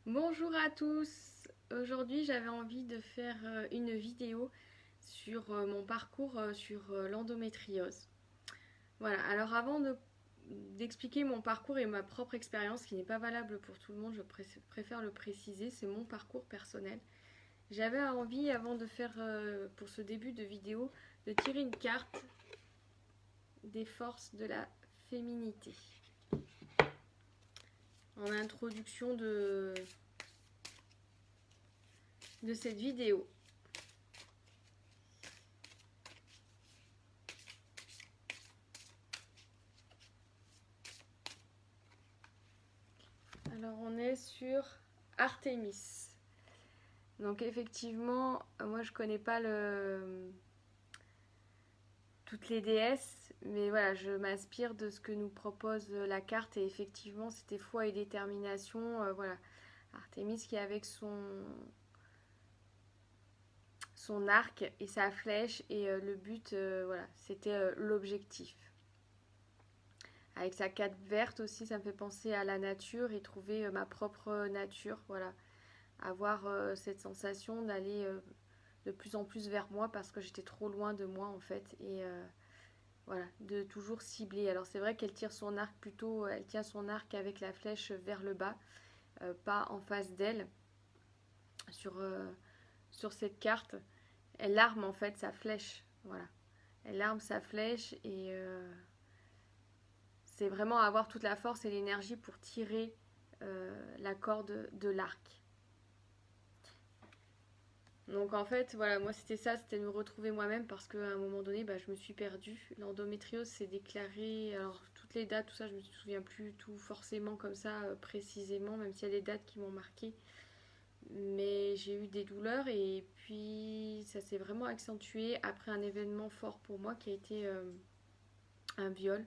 Bonjour à tous. Aujourd'hui, j'avais envie de faire une vidéo sur mon parcours sur l'endométriose. Voilà, alors d'expliquer mon parcours et ma propre expérience, qui n'est pas valable pour tout le monde, préfère le préciser, c'est mon parcours personnel. J'avais envie, avant de faire pour ce début de vidéo, de tirer une carte des forces de la féminité en introduction de cette vidéo. Alors on est sur Artémis. Donc effectivement, moi je connais pas toutes les déesses, mais voilà, je m'inspire de ce que nous propose la carte et effectivement c'était foi et détermination. Voilà, Artémis qui est avec son arc et sa flèche et le but, voilà, c'était l'objectif. Avec sa cape verte aussi, ça me fait penser à la nature et trouver ma propre nature, voilà, avoir cette sensation d'aller de plus en plus vers moi parce que j'étais trop loin de moi en fait et voilà, de toujours cibler. Alors c'est vrai qu'elle tire son arc plutôt, elle tient son arc avec la flèche vers le bas, pas en face d'elle sur, sur cette carte. Elle arme en fait sa flèche, voilà. Elle arme sa flèche et c'est vraiment avoir toute la force et l'énergie pour tirer la corde de l'arc. Donc en fait, voilà, moi c'était ça, c'était de me retrouver moi-même parce qu'à un moment donné, je me suis perdue. L'endométriose s'est déclarée, alors toutes les dates, tout ça, je me souviens plus tout forcément comme ça précisément, même s'il y a des dates qui m'ont marqué. Mais j'ai eu des douleurs et puis ça s'est vraiment accentué après un événement fort pour moi qui a été un viol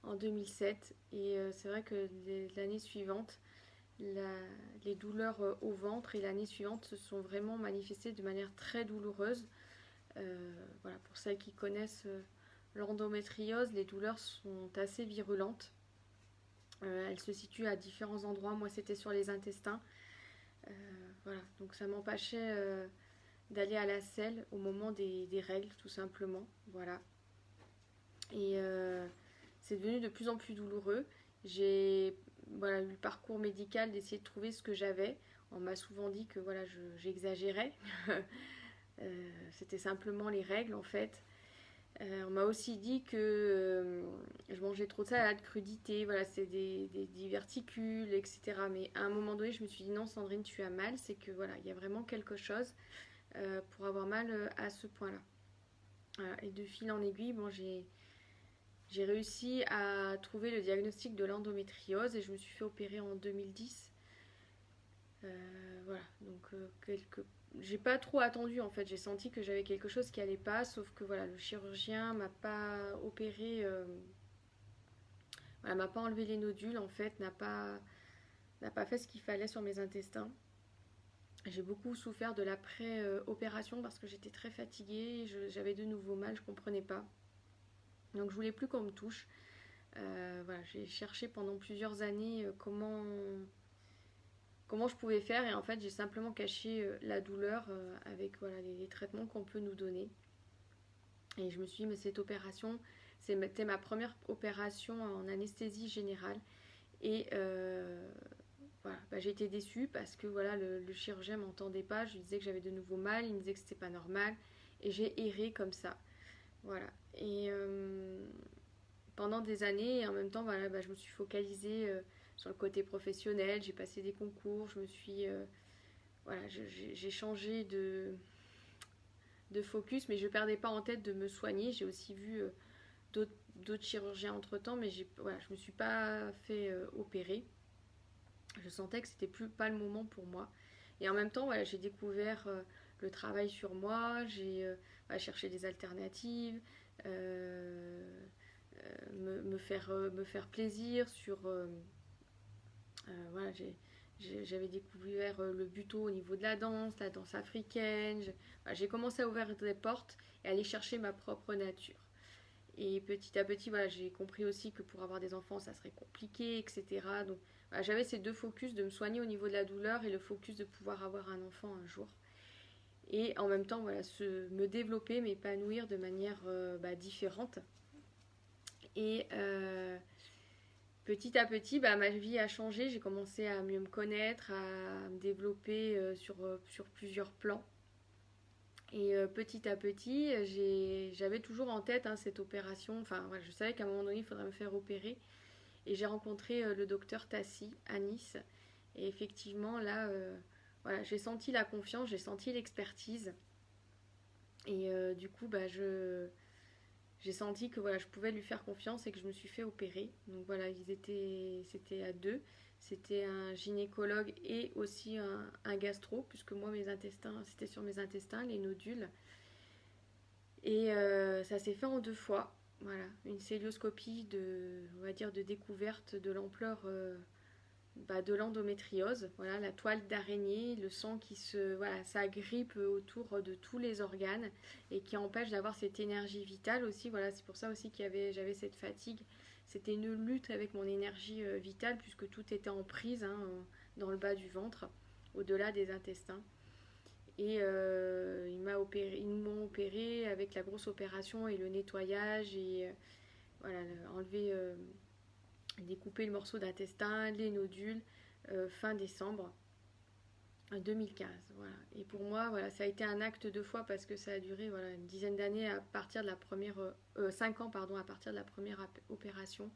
en 2007. Et c'est vrai que l'année suivante, les douleurs au ventre et l'année suivante se sont vraiment manifestées de manière très douloureuse. Voilà, pour celles qui connaissent l'endométriose, les douleurs sont assez virulentes. Elles se situent à différents endroits. Moi, c'était sur les intestins. Voilà, donc ça m'empêchait d'aller à la selle au moment des règles, tout simplement. Voilà. Et c'est devenu de plus en plus douloureux. J'ai voilà, eu le parcours médical d'essayer de trouver ce que j'avais. On m'a souvent dit que voilà, j'exagérais. C'était simplement les règles en fait. On m'a aussi dit que je mangeais trop de salade, crudité, voilà, c'est des diverticules, etc. Mais à un moment donné, je me suis dit non, Sandrine, tu as mal, c'est que voilà, il y a vraiment quelque chose pour avoir mal à ce point-là. Voilà. Et de fil en aiguille, bon, j'ai réussi à trouver le diagnostic de l'endométriose et je me suis fait opérer en 2010. Voilà, donc j'ai pas trop attendu en fait. J'ai senti que j'avais quelque chose qui allait pas, sauf que voilà, le chirurgien m'a pas opéré, voilà, m'a pas enlevé les nodules en fait, n'a pas fait ce qu'il fallait sur mes intestins. J'ai beaucoup souffert de l'après-opération parce que j'étais très fatiguée, j'avais de nouveau mal, je comprenais pas. Donc je voulais plus qu'on me touche. Voilà, j'ai cherché pendant plusieurs années comment je pouvais faire et en fait j'ai simplement caché la douleur avec voilà, les traitements qu'on peut nous donner. Et je me suis dit, mais cette opération, c'était ma première opération en anesthésie générale. Et voilà, j'ai été déçue parce que voilà, le chirurgien ne m'entendait pas. Je lui disais que j'avais de nouveau mal, il me disait que c'était pas normal. Et j'ai erré comme ça. Voilà. Et pendant des années, et en même temps, voilà, je me suis focalisée sur le côté professionnel. J'ai passé des concours, je me suis. Voilà, j'ai changé de focus, mais je ne perdais pas en tête de me soigner. J'ai aussi vu d'autres chirurgiens entre temps, mais voilà, je ne me suis pas fait opérer. Je sentais que c'était pas le moment pour moi. Et en même temps, voilà, j'ai découvert le travail sur moi, j'ai voilà, cherché des alternatives, me faire plaisir sur. Voilà, j'avais découvert le buto au niveau de la danse africaine. Voilà, j'ai commencé à ouvrir des portes et à aller chercher ma propre nature. Et petit à petit, voilà, j'ai compris aussi que pour avoir des enfants, ça serait compliqué, etc. Donc voilà, j'avais ces deux focus de me soigner au niveau de la douleur et le focus de pouvoir avoir un enfant un jour. Et en même temps, voilà, me développer, m'épanouir de manière différente. Et petit à petit, ma vie a changé. J'ai commencé à mieux me connaître, à me développer sur plusieurs plans. Et petit à petit, j'avais toujours en tête cette opération. Enfin, voilà, je savais qu'à un moment donné, il faudrait me faire opérer. Et j'ai rencontré le docteur Tassi à Nice. Et effectivement, là, voilà, j'ai senti la confiance, j'ai senti l'expertise. Et du coup, j'ai senti que voilà, je pouvais lui faire confiance et que je me suis fait opérer. Donc voilà, c'était à deux. C'était un gynécologue et aussi un gastro, puisque moi, mes intestins, c'était sur mes intestins, les nodules. Et ça s'est fait en 2 fois. Voilà, une célioscopie on va dire, de découverte de l'ampleur de l'endométriose. Voilà, la toile d'araignée, le sang qui s'agrippe autour de tous les organes et qui empêche d'avoir cette énergie vitale aussi. Voilà, c'est pour ça aussi j'avais cette fatigue. C'était une lutte avec mon énergie vitale puisque tout était en prise dans le bas du ventre, au-delà des intestins. Et ils m'ont opéré avec la grosse opération et le nettoyage et voilà, enlever, découper le morceau d'intestin, les nodules, fin décembre 2015. Voilà. Et pour moi, voilà, ça a été un acte 2 fois parce que ça a duré voilà, une dizaine d'années à partir de la première, 5 ans pardon, à partir de la première opération.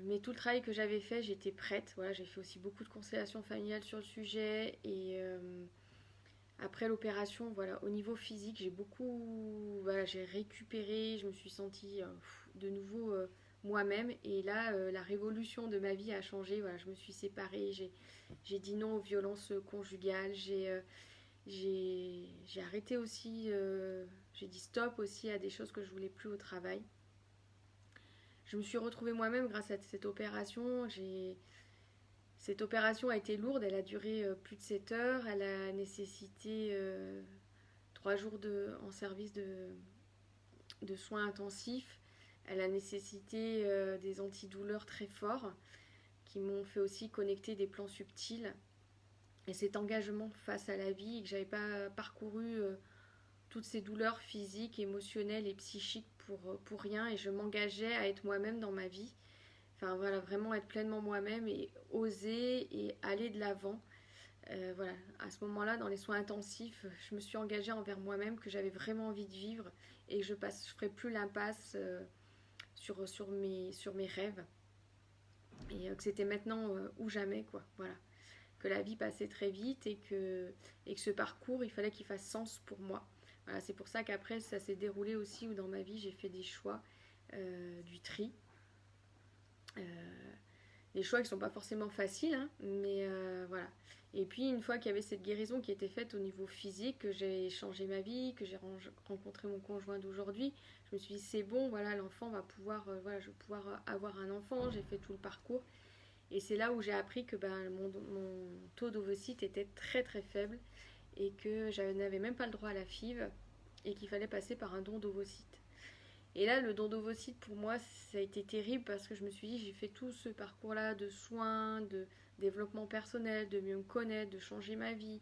Mais tout le travail que j'avais fait, j'étais prête. Voilà, j'ai fait aussi beaucoup de constellations familiales sur le sujet et après l'opération, voilà, au niveau physique, j'ai récupéré, je me suis sentie de nouveau moi-même. Et là, la révolution de ma vie a changé. Voilà, je me suis séparée, j'ai dit non aux violences conjugales, j'ai arrêté aussi, j'ai dit stop aussi à des choses que je voulais plus au travail. Je me suis retrouvée moi-même grâce à cette opération. Cette opération a été lourde, elle a duré plus de 7 heures, elle a nécessité 3 jours en service de soins intensifs, elle a nécessité des antidouleurs très forts qui m'ont fait aussi connecter des plans subtils. Et cet engagement face à la vie, et que j'avais pas parcouru toutes ces douleurs physiques, émotionnelles et psychiques pour rien, et je m'engageais à être moi-même dans ma vie. Enfin voilà, vraiment être pleinement moi-même et oser et aller de l'avant. Voilà, à ce moment-là, dans les soins intensifs, je me suis engagée envers moi-même que j'avais vraiment envie de vivre et que je ferais plus l'impasse sur mes rêves et que c'était maintenant ou jamais quoi. Voilà, que la vie passait très vite et que ce parcours, il fallait qu'il fasse sens pour moi. Voilà, c'est pour ça qu'après, ça s'est déroulé aussi où dans ma vie, j'ai fait des choix, du tri. Euh, des choix qui sont pas forcément faciles, hein, mais voilà. Et puis une fois qu'il y avait cette guérison qui était faite au niveau physique, que j'ai changé ma vie, que j'ai rencontré mon conjoint d'aujourd'hui, je me suis dit c'est bon, voilà, l'enfant va pouvoir, voilà, je vais pouvoir avoir un enfant, j'ai fait tout le parcours. Et c'est là où j'ai appris que mon taux d'ovocytes était très très faible et que je n'avais même pas le droit à la FIV et qu'il fallait passer par un don d'ovocytes. Et là, le don d'ovocytes, pour moi, ça a été terrible parce que je me suis dit, j'ai fait tout ce parcours-là de soins, de développement personnel, de mieux me connaître, de changer ma vie,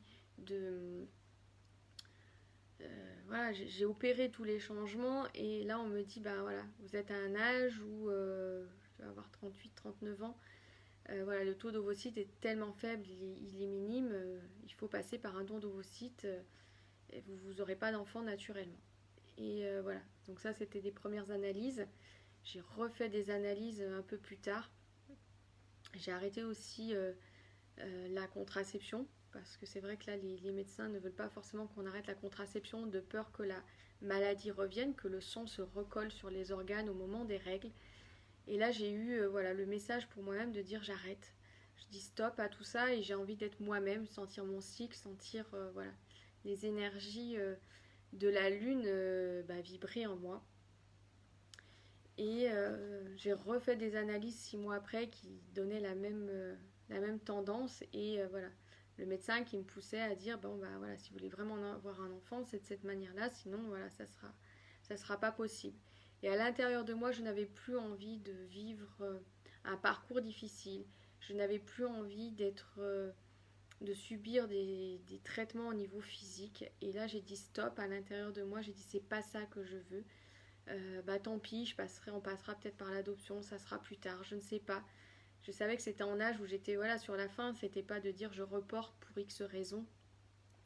voilà, j'ai opéré tous les changements et là, on me dit, voilà, vous êtes à un âge où je vais avoir 38, 39 ans. Voilà, le taux d'ovocytes est tellement faible, il est minime, il faut passer par un don d'ovocytes et vous n'aurez pas d'enfant naturellement. Et voilà, donc ça c'était des premières analyses. J'ai refait des analyses un peu plus tard. J'ai arrêté aussi la contraception parce que c'est vrai que là les médecins ne veulent pas forcément qu'on arrête la contraception de peur que la maladie revienne, que le sang se recolle sur les organes au moment des règles. Et là j'ai eu voilà, le message pour moi-même de dire j'arrête. Je dis stop à tout ça et j'ai envie d'être moi-même, sentir mon cycle, sentir voilà, les énergies de la lune vibrer en moi. Et j'ai refait des analyses 6 mois après qui donnaient la même tendance. Et voilà, le médecin qui me poussait à dire voilà, si vous voulez vraiment avoir un enfant, c'est de cette manière-là, sinon voilà, ça sera pas possible. Et à l'intérieur de moi, je n'avais plus envie de vivre un parcours difficile. je n'avais plus envie de subir des traitements au niveau physique. Et là, j'ai dit stop à l'intérieur de moi. J'ai dit c'est pas ça que je veux. Bah tant pis, on passera peut-être par l'adoption, ça sera plus tard, je ne sais pas. Je savais que c'était en âge où j'étais voilà sur la fin, c'était pas de dire je reporte pour X raisons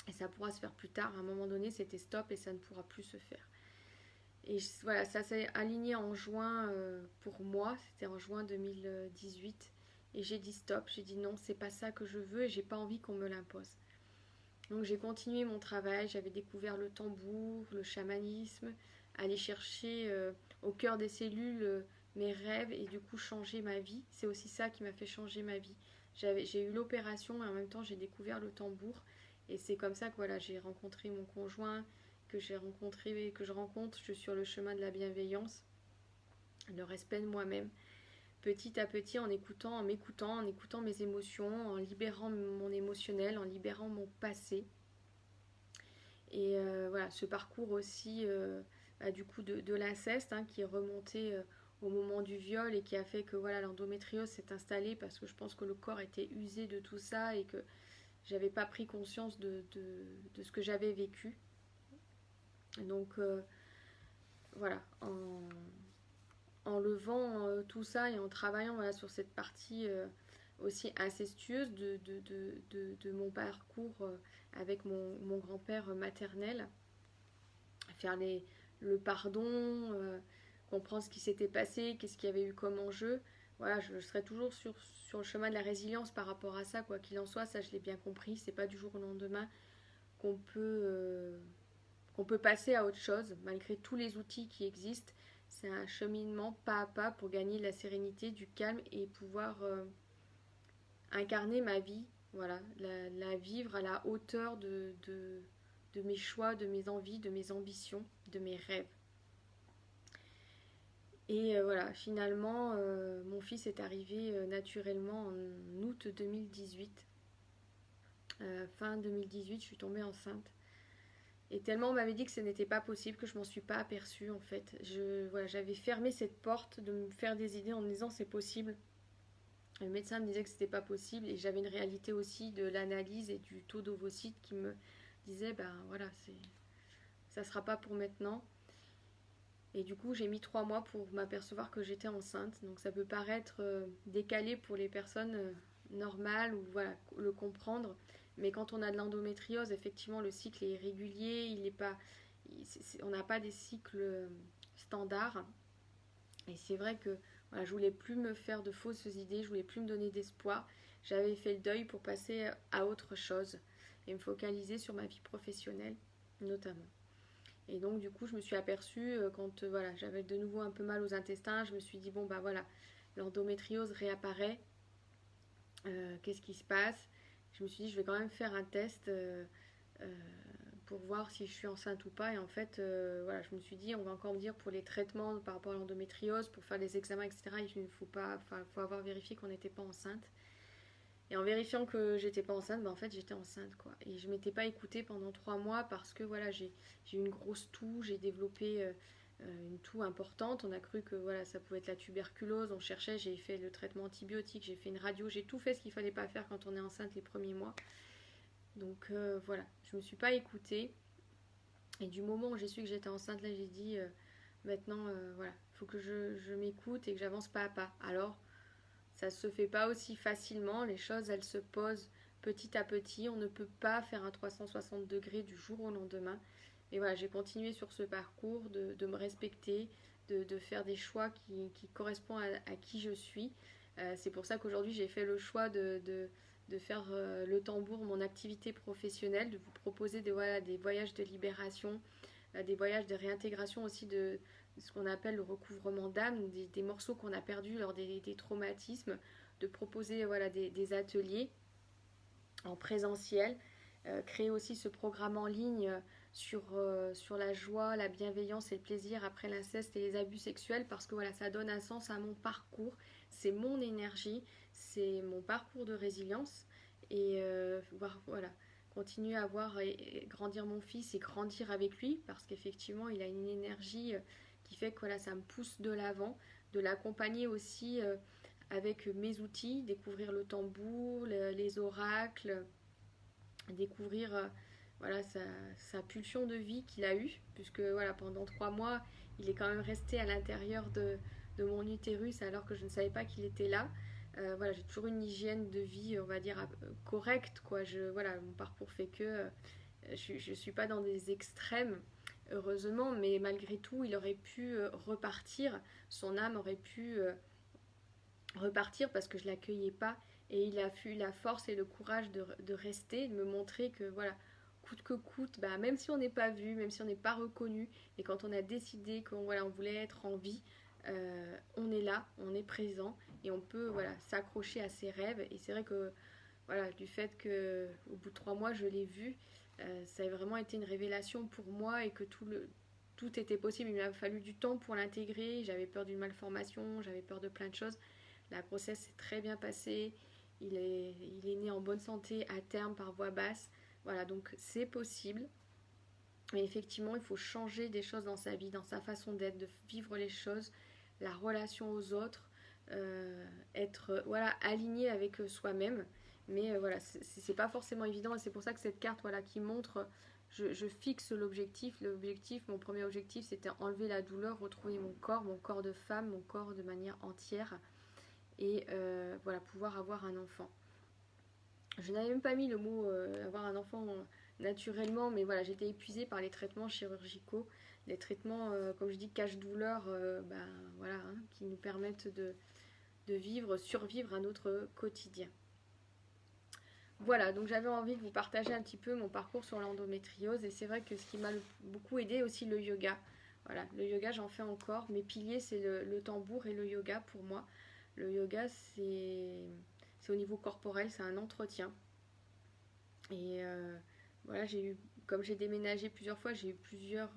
et ça pourra se faire plus tard. À un moment donné, c'était stop et ça ne pourra plus se faire. Et voilà, ça s'est aligné en juin pour moi, c'était en juin 2018. Et j'ai dit stop, j'ai dit non, c'est pas ça que je veux et j'ai pas envie qu'on me l'impose. Donc j'ai continué mon travail, j'avais découvert le tambour, le chamanisme, aller chercher au cœur des cellules mes rêves et du coup changer ma vie. C'est aussi ça qui m'a fait changer ma vie. J'ai eu l'opération et en même temps j'ai découvert le tambour. Et c'est comme ça que voilà, j'ai rencontré mon conjoint, que je rencontre. Je suis sur le chemin de la bienveillance, le respect de moi-même. Petit à petit, en m'écoutant, en écoutant mes émotions, en libérant mon émotionnel, en libérant mon passé. Et voilà, ce parcours aussi, du coup, de l'inceste, hein, qui est remonté au moment du viol et qui a fait que voilà, l'endométriose s'est installée parce que je pense que le corps était usé de tout ça et que j'avais pas pris conscience de ce que j'avais vécu. Donc voilà, en levant tout ça et en travaillant voilà, sur cette partie aussi incestueuse de mon parcours avec mon grand-père maternel, faire le pardon, comprendre ce qui s'était passé, qu'est-ce qu'il y avait eu comme enjeu. Voilà, je serai toujours sur le chemin de la résilience par rapport à ça, quoi qu'il en soit, ça je l'ai bien compris, c'est pas du jour au lendemain qu'on peut passer à autre chose, malgré tous les outils qui existent. C'est un cheminement pas à pas pour gagner de la sérénité, du calme et pouvoir incarner ma vie, voilà, la vivre à la hauteur de mes choix, de mes envies, de mes ambitions, de mes rêves. Et voilà, finalement, mon fils est arrivé naturellement en août 2018. Fin 2018, je suis tombée enceinte. Et tellement on m'avait dit que ce n'était pas possible que je m'en suis pas aperçue en fait. Voilà, j'avais fermé cette porte de me faire des idées en me disant c'est possible. Le médecin me disait que c'était pas possible et j'avais une réalité aussi de l'analyse et du taux d'ovocytes qui me disait ben voilà ça sera pas pour maintenant. Et du coup j'ai mis 3 mois pour m'apercevoir que j'étais enceinte. Donc ça peut paraître décalé pour les personnes normales ou voilà le comprendre. Mais quand on a de l'endométriose, effectivement, le cycle est irrégulier, on n'a pas des cycles standards. Et c'est vrai que voilà, je voulais plus me faire de fausses idées, je voulais plus me donner d'espoir. J'avais fait le deuil pour passer à autre chose et me focaliser sur ma vie professionnelle, notamment. Et donc, du coup, je me suis aperçue quand voilà, j'avais de nouveau un peu mal aux intestins, je me suis dit, bon, bah voilà, l'endométriose réapparaît. Qu'est-ce qui se passe? Je me suis dit je vais quand même faire un test pour voir si je suis enceinte ou pas. Et en fait, voilà, je me suis dit on va encore me dire pour les traitements par rapport à l'endométriose, pour faire les examens, etc. Il ne faut pas, faut avoir vérifié qu'on n'était pas enceinte. Et en vérifiant que j'étais pas enceinte, bah en fait j'étais enceinte quoi. Et je m'étais pas écoutée pendant 3 mois parce que voilà j'ai eu une grosse toux, j'ai développé une toux importante. On a cru que voilà ça pouvait être la tuberculose. On cherchait, j'ai fait le traitement antibiotique, j'ai fait une radio, j'ai tout fait ce qu'il fallait pas faire quand on est enceinte les premiers mois. Donc voilà, je me suis pas écoutée. Et du moment où j'ai su que j'étais enceinte, là j'ai dit maintenant voilà, il faut que je m'écoute et que j'avance pas à pas. Alors ça se fait pas aussi facilement, les choses elles se posent petit à petit, on ne peut pas faire un 360 degrés du jour au lendemain. Mais voilà, j'ai continué sur ce parcours de me respecter, de faire des choix qui correspondent à qui je suis. C'est pour ça qu'aujourd'hui j'ai fait le choix de faire le tambour, mon activité professionnelle, de vous proposer voilà, des voyages de libération, des voyages de réintégration aussi de ce qu'on appelle le recouvrement d'âme, des morceaux qu'on a perdus lors des traumatismes, de proposer voilà, des ateliers en présentiel, créer aussi ce programme en ligne sur la joie, la bienveillance et le plaisir après l'inceste et les abus sexuels parce que voilà, ça donne un sens à mon parcours, c'est mon énergie, c'est mon parcours de résilience et voilà, continuer à voir et grandir mon fils et grandir avec lui parce qu'effectivement il a une énergie qui fait que voilà, ça me pousse de l'avant, de l'accompagner aussi avec mes outils, découvrir le tambour, les oracles, découvrir voilà, sa pulsion de vie qu'il a eue, puisque voilà, pendant 3 mois, il est quand même resté à l'intérieur de mon utérus alors que je ne savais pas qu'il était là. Voilà, j'ai toujours une hygiène de vie, on va dire, correcte, quoi. Voilà, mon parcours fait que je ne suis pas dans des extrêmes, heureusement, mais malgré tout, il aurait pu repartir, son âme aurait pu repartir parce que je ne l'accueillais pas. Et il a eu la force et le courage de rester, de me montrer que voilà, coûte que coûte, bah, même si on n'est pas vu, même si on n'est pas reconnu, et quand on a décidé qu'on voilà, on voulait être en vie, on est là, on est présent, et on peut voilà, s'accrocher à ses rêves. Et c'est vrai que voilà, du fait qu'au bout de 3 mois, je l'ai vu, ça a vraiment été une révélation pour moi et que tout était possible. Il m'a fallu du temps pour l'intégrer. J'avais peur d'une malformation, j'avais peur de plein de choses. La grossesse s'est très bien passée. Il est né en bonne santé à terme par voie basse. Voilà, donc c'est possible. Mais effectivement, il faut changer des choses dans sa vie, dans sa façon d'être, de vivre les choses, la relation aux autres, être voilà, aligné avec soi-même. Mais voilà, c'est pas forcément évident et c'est pour ça que cette carte voilà, qui montre, je fixe l'objectif. L'objectif, mon premier objectif, c'était enlever la douleur, retrouver mon corps de femme, mon corps de manière entière et voilà, pouvoir avoir un enfant. Je n'avais même pas mis le mot avoir un enfant naturellement, mais voilà, j'étais épuisée par les traitements chirurgicaux, les traitements, comme je dis, cache-douleur, ben, voilà, hein, qui nous permettent de vivre, survivre à notre quotidien. Voilà, donc j'avais envie de vous partager un petit peu mon parcours sur l'endométriose et c'est vrai que ce qui m'a beaucoup aidé aussi le yoga. Voilà, le yoga j'en fais encore. Mes piliers c'est le tambour et le yoga pour moi. Le yoga c'est au niveau corporel, c'est un entretien. Et voilà, comme j'ai déménagé plusieurs fois, j'ai eu plusieurs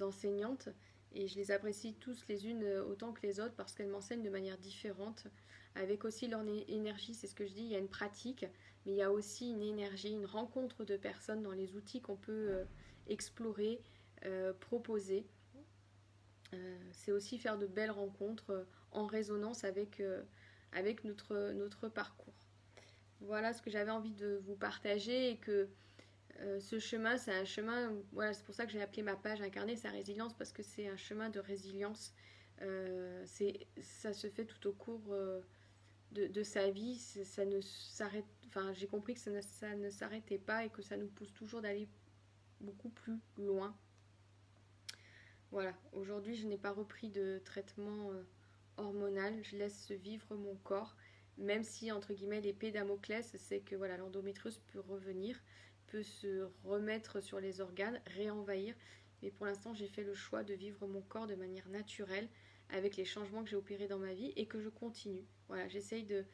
enseignantes et je les apprécie tous les unes autant que les autres parce qu'elles m'enseignent de manière différente, avec aussi leur énergie, c'est ce que je dis, il y a une pratique, mais il y a aussi une énergie, une rencontre de personnes dans les outils qu'on peut explorer, proposer. C'est aussi faire de belles rencontres en résonance avec notre parcours. Voilà ce que j'avais envie de vous partager et que ce chemin, c'est un chemin, voilà, c'est pour ça que j'ai appelé ma page Incarner sa résilience parce que c'est un chemin de résilience. Ça se fait tout au cours de sa vie, ça ne s'arrête, enfin j'ai compris que ça ne s'arrêtait pas et que ça nous pousse toujours d'aller beaucoup plus loin. Voilà, aujourd'hui je n'ai pas repris de traitement hormonal, je laisse vivre mon corps, même si entre guillemets l'épée Damoclès, c'est que voilà, l'endométriose peut revenir, peut se remettre sur les organes, réenvahir, mais pour l'instant j'ai fait le choix de vivre mon corps de manière naturelle, avec les changements que j'ai opérés dans ma vie et que je continue. Voilà, j'essaye de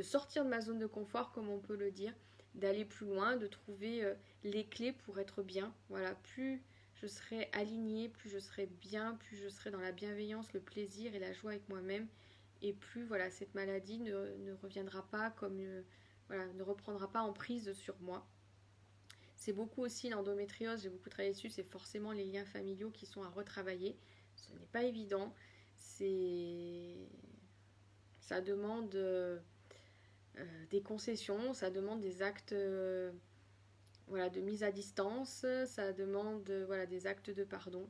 sortir de ma zone de confort, comme on peut le dire, d'aller plus loin, de trouver les clés pour être bien. Voilà, plus je serai alignée, plus je serai bien, plus je serai dans la bienveillance, le plaisir et la joie avec moi-même. Et plus voilà, cette maladie ne reviendra pas comme voilà, ne reprendra pas en prise sur moi. C'est beaucoup aussi l'endométriose, j'ai beaucoup travaillé dessus, c'est forcément les liens familiaux qui sont à retravailler. Ce n'est pas évident. Ça demande des concessions, ça demande des actes voilà, de mise à distance, ça demande voilà, des actes de pardon.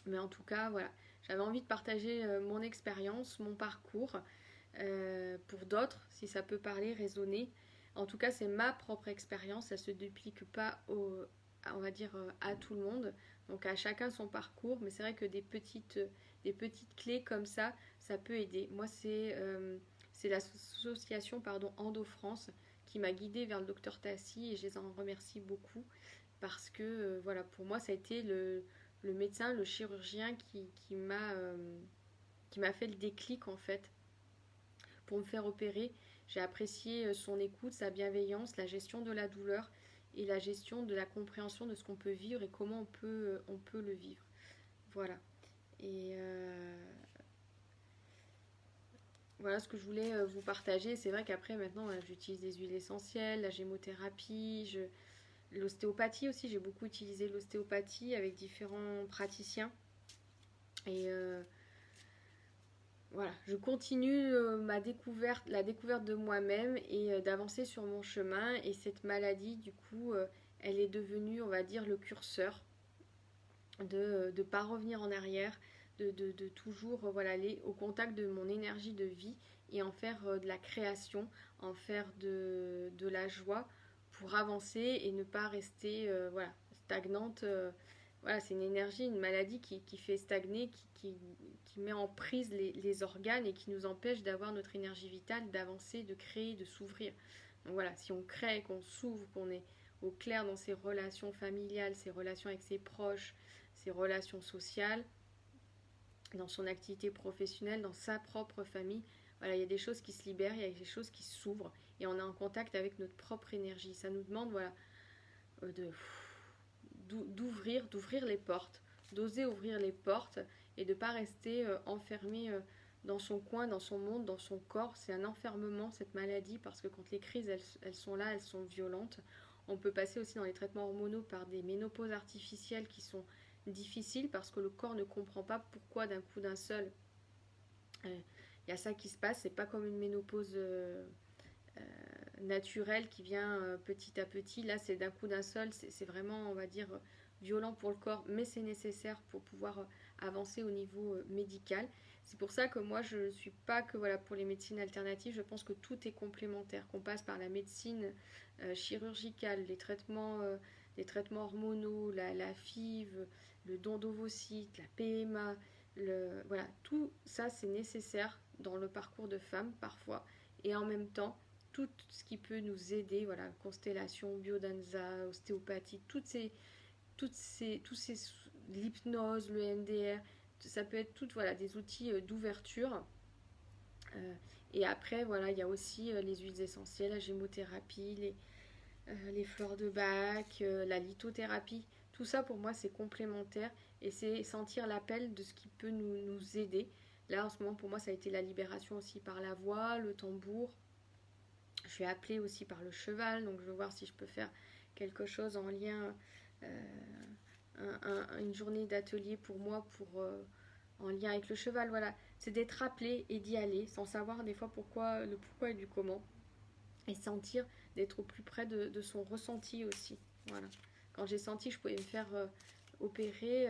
Mais en tout cas, voilà, j'avais envie de partager mon expérience, mon parcours pour d'autres, si ça peut parler, résonner. En tout cas, c'est ma propre expérience, ça ne se duplique pas on va dire à tout le monde. Donc à chacun son parcours, mais c'est vrai que des petites clés comme ça peut aider. Moi, c'est l'association Endo-France qui m'a guidée vers le docteur Tassi et je les en remercie beaucoup parce que voilà, pour moi, ça a été le médecin, le chirurgien qui m'a fait le déclic en fait pour me faire opérer. J'ai apprécié son écoute, sa bienveillance, la gestion de la douleur et la gestion de la compréhension de ce qu'on peut vivre et comment on peut le vivre. Voilà. Et voilà ce que je voulais vous partager. C'est vrai qu'après, maintenant, j'utilise des huiles essentielles, la gémothérapie, l'ostéopathie aussi. J'ai beaucoup utilisé l'ostéopathie avec différents praticiens. Et voilà, je continue la découverte de moi-même et d'avancer sur mon chemin. Et cette maladie, du coup, elle est devenue, on va dire, le curseur de ne pas revenir en arrière, de toujours voilà, aller au contact de mon énergie de vie et en faire de la création, en faire de la joie pour avancer et ne pas rester voilà, stagnante. Voilà, c'est une énergie, une maladie qui fait stagner, qui met en prise les organes et qui nous empêche d'avoir notre énergie vitale, d'avancer, de créer, de s'ouvrir. Donc voilà, si on crée, qu'on s'ouvre, qu'on est au clair dans ses relations familiales, ses relations avec ses proches, ses relations sociales, dans son activité professionnelle, dans sa propre famille. Voilà, il y a des choses qui se libèrent, il y a des choses qui s'ouvrent et on est en contact avec notre propre énergie. Ça nous demande voilà, d'ouvrir les portes, d'oser ouvrir les portes et de ne pas rester enfermé dans son coin, dans son monde, dans son corps. C'est un enfermement, cette maladie, parce que quand les crises, elles sont là, elles sont violentes. On peut passer aussi dans les traitements hormonaux par des ménopauses artificielles qui sont difficiles parce que le corps ne comprend pas pourquoi d'un coup d'un seul il y a ça qui se passe. C'est pas comme une ménopause naturelle qui vient petit à petit. Là, c'est d'un coup d'un seul. C'est vraiment, on va dire, violent pour le corps, mais c'est nécessaire pour pouvoir avancer au niveau médical. C'est pour ça que moi, je ne suis pas que voilà, pour les médecines alternatives. Je pense que tout est complémentaire, qu'on passe par la médecine chirurgicale, les traitements hormonaux, la FIV, le don d'ovocytes, la PMA. Voilà, tout ça, c'est nécessaire dans le parcours de femme parfois. Et en même temps, tout ce qui peut nous aider, voilà, constellation, biodanza, ostéopathie, tous ces l'hypnose, le MDR, ça peut être toutes voilà, des outils d'ouverture. Euh, et après, voilà, il y a aussi les huiles essentielles, la gémothérapie, les fleurs de bac, la lithothérapie. Tout ça, pour moi, c'est complémentaire et c'est sentir l'appel de ce qui peut nous aider. Là, en ce moment, pour moi, ça a été la libération aussi par la voix, le tambour. Je suis appelée aussi par le cheval, donc je vais voir si je peux faire quelque chose en lien, une journée d'atelier pour moi, en lien avec le cheval. Voilà, c'est d'être appelé et d'y aller, sans savoir des fois le pourquoi et du comment, et sentir d'être au plus près de son ressenti aussi. Voilà. Quand j'ai senti que je pouvais me faire opérer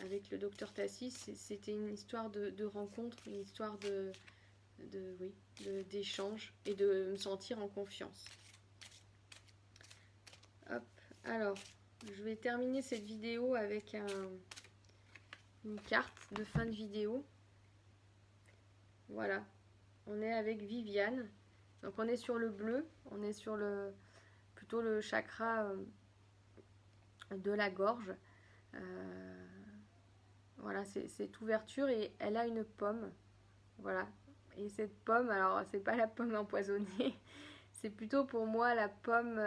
avec le docteur Tassis, c'était une histoire de rencontre, une histoire oui, d'échange et de me sentir en confiance. Hop, alors, je vais terminer cette vidéo avec une carte de fin de vidéo. Voilà, on est avec Viviane. Donc on est sur le bleu, on est sur plutôt le chakra de la gorge. Voilà, cette ouverture et elle a une pomme. Voilà, et cette pomme, alors c'est pas la pomme empoisonnée, c'est plutôt pour moi la pomme,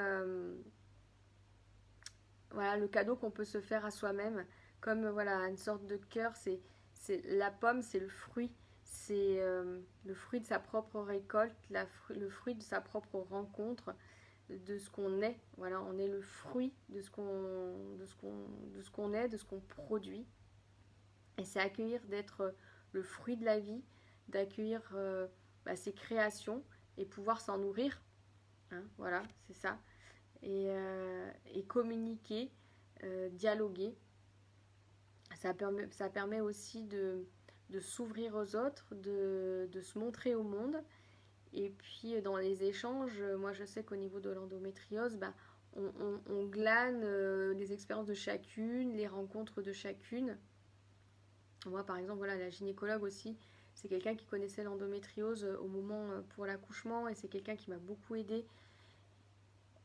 voilà, le cadeau qu'on peut se faire à soi-même, comme voilà une sorte de cœur. C'est la pomme, c'est le fruit, c'est le fruit de sa propre récolte, le fruit de sa propre rencontre, de ce qu'on est. Voilà, on est le fruit de ce qu'on est, de ce qu'on produit. Et c'est accueillir d'être le fruit de la vie, d'accueillir ses créations et pouvoir s'en nourrir. Hein, voilà, c'est ça. Et communiquer, dialoguer. Ça permet aussi de s'ouvrir aux autres, de se montrer au monde. Et puis dans les échanges, moi je sais qu'au niveau de l'endométriose, on glane les expériences de chacune, les rencontres de chacune. Moi par exemple, voilà, la gynécologue aussi, c'est quelqu'un qui connaissait l'endométriose au moment pour l'accouchement et c'est quelqu'un qui m'a beaucoup aidée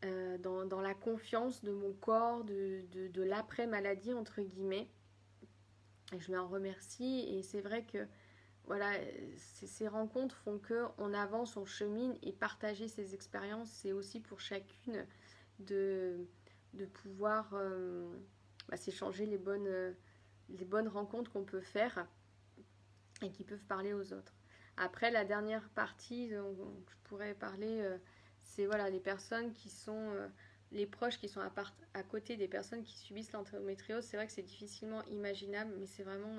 dans la confiance de mon corps, de l'après-maladie entre guillemets. Et je m'en remercie et c'est vrai que voilà, ces rencontres font qu'on avance, on chemine et partager ces expériences, c'est aussi pour chacune de pouvoir s'échanger les bonnes rencontres qu'on peut faire et qui peuvent parler aux autres. Après, la dernière partie dont je pourrais parler, c'est voilà, les personnes qui sont les proches qui sont à côté des personnes qui subissent l'endométriose. C'est vrai que c'est difficilement imaginable, mais c'est vraiment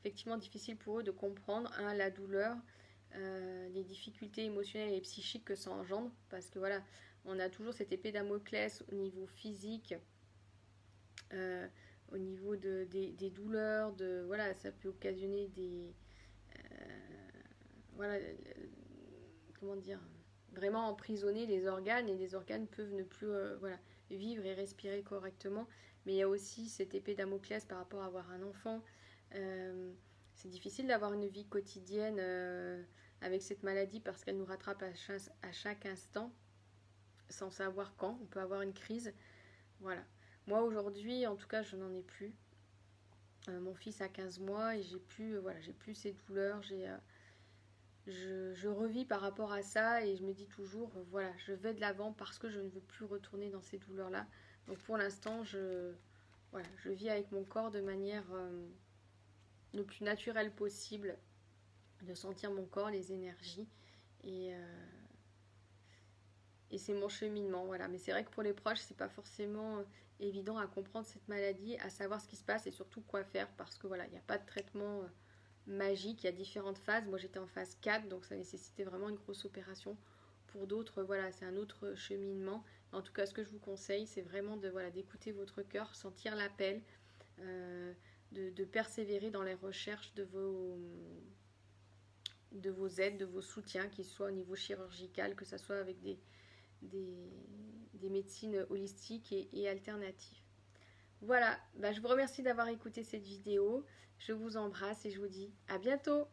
effectivement difficile pour eux de comprendre la douleur, les difficultés émotionnelles et psychiques que ça engendre, parce que voilà, on a toujours cette épée Damoclès au niveau physique, euh, au niveau des douleurs, voilà, ça peut occasionner voilà, comment dire, vraiment emprisonner les organes, et les organes peuvent ne plus voilà, vivre et respirer correctement. Mais il y a aussi cette épée Damoclès par rapport à avoir un enfant. Euh, c'est difficile d'avoir une vie quotidienne avec cette maladie parce qu'elle nous rattrape à chaque instant sans savoir quand. On peut avoir une crise. Voilà. Moi aujourd'hui, en tout cas, je n'en ai plus. Mon fils a 15 mois et j'ai plus ces douleurs. Je revis par rapport à ça et je me dis toujours, voilà, je vais de l'avant parce que je ne veux plus retourner dans ces douleurs-là. Donc pour l'instant, voilà, je vis avec mon corps de manière le plus naturelle possible, de sentir mon corps, les énergies. Et, euh, et c'est mon cheminement, voilà. Mais c'est vrai que pour les proches, c'est pas forcément évident à comprendre cette maladie, à savoir ce qui se passe et surtout quoi faire parce que voilà, il n'y a pas de traitement magique, il y a différentes phases. Moi j'étais en phase 4, donc ça nécessitait vraiment une grosse opération. Pour d'autres, voilà, c'est un autre cheminement. En tout cas, ce que je vous conseille, c'est vraiment voilà, d'écouter votre cœur, sentir l'appel, euh, de persévérer dans les recherches de vos aides, de vos soutiens, qu'ils soient au niveau chirurgical, que ce soit avec des, des médecines holistiques et alternatives. Voilà, bah, je vous remercie d'avoir écouté cette vidéo. Je vous embrasse et je vous dis à bientôt.